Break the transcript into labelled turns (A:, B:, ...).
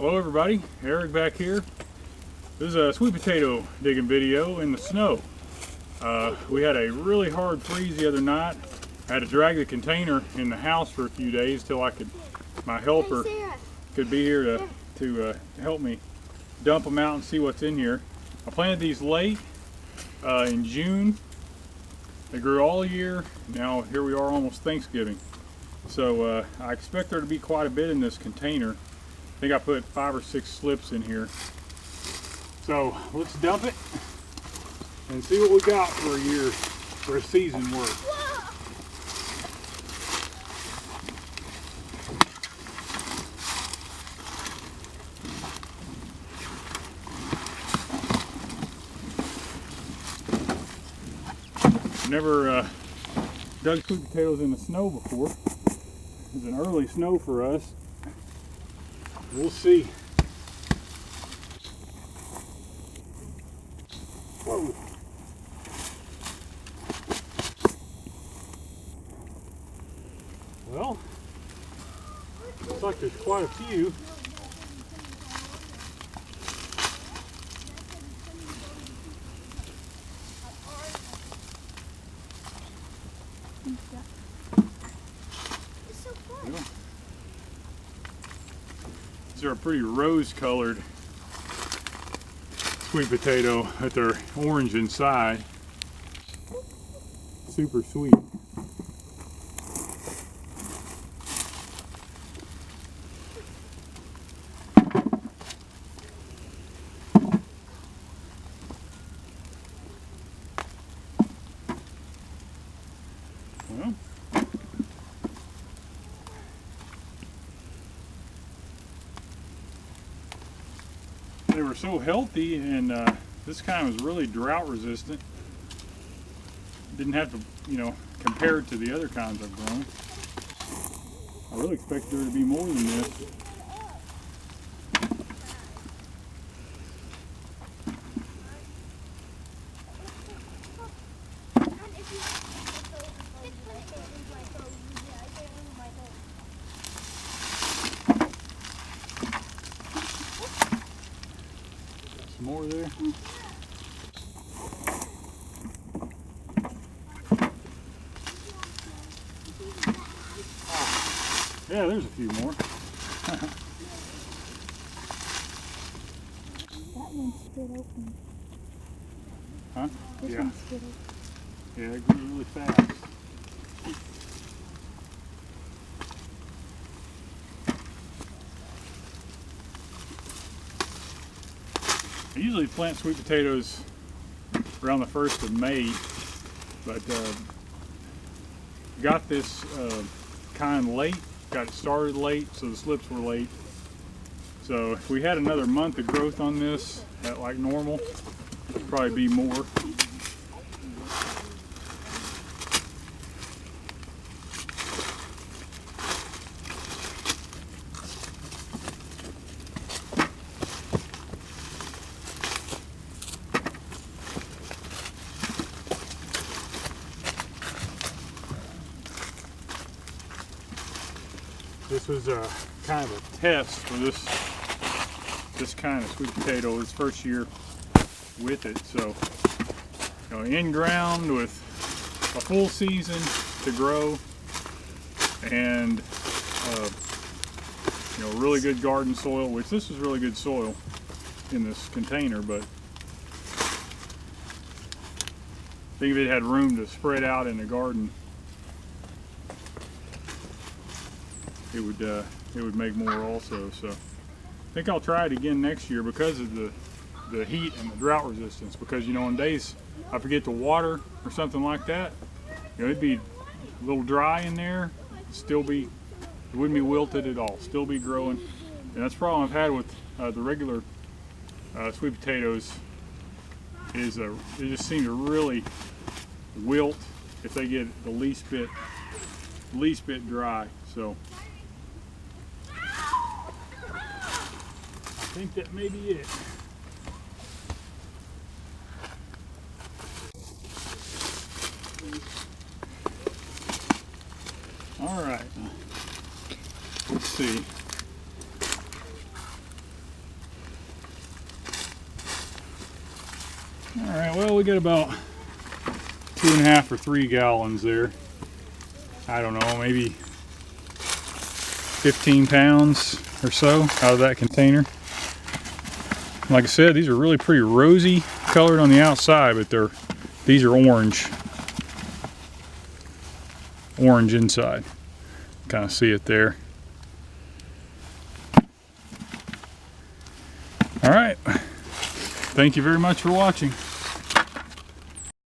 A: Hello everybody, Eric back here. This is a sweet potato digging video in the snow. We had a really hard freeze the other night. I had to drag the container in the house for a few days till my helper could be here to help me dump them out and see what's in here. I planted these late in June. They grew all year. Now here we are almost Thanksgiving. So I expect there to be quite a bit in this container. I think I put 5 or 6 slips in here. So let's dump it and see what we got for a year, for a season worth. Never dug sweet potatoes in the snow before. It's an early snow for us. We'll see. Whoa. Well, looks like there's quite a few. Yeah. These are a pretty rose-colored sweet potato, but they're orange inside. Super sweet. Well, they were so healthy, and this kind was really drought resistant. Didn't have to, compare it to the other kinds I've grown. I really expected there to be more than this. Some more there. Yeah, there's a few more.
B: That one's split open.
A: Huh?
B: This
A: Yeah.
B: one's split open.
A: Yeah, it grew really fast. I usually plant sweet potatoes around the 1st of May, but got this kind late, got it started late, so the slips were late. So if we had another month of growth on this at like normal, it'd probably be more. This was a kind of a test for this kind of sweet potato. His first year with it, so in ground with a full season to grow, and really good garden soil. Which this was really good soil in this container, but I think if it had room to spread out in the garden, it would make more also. So I think I'll try it again next year because of the heat and the drought resistance. Because on days I forget to water or something like that, it'd be a little dry in there, it wouldn't be wilted at all, still be growing. And that's the problem I've had with the regular sweet potatoes, is they just seem to really wilt if they get the least bit dry. So I think that may be it. All right, let's see. All right, well, we got about 2.5 or 3 gallons there. I don't know, maybe 15 pounds or so out of that container. Like I said, these are really pretty rosy colored on the outside, but these are orange inside. Kind of see it there. All right, thank you very much for watching.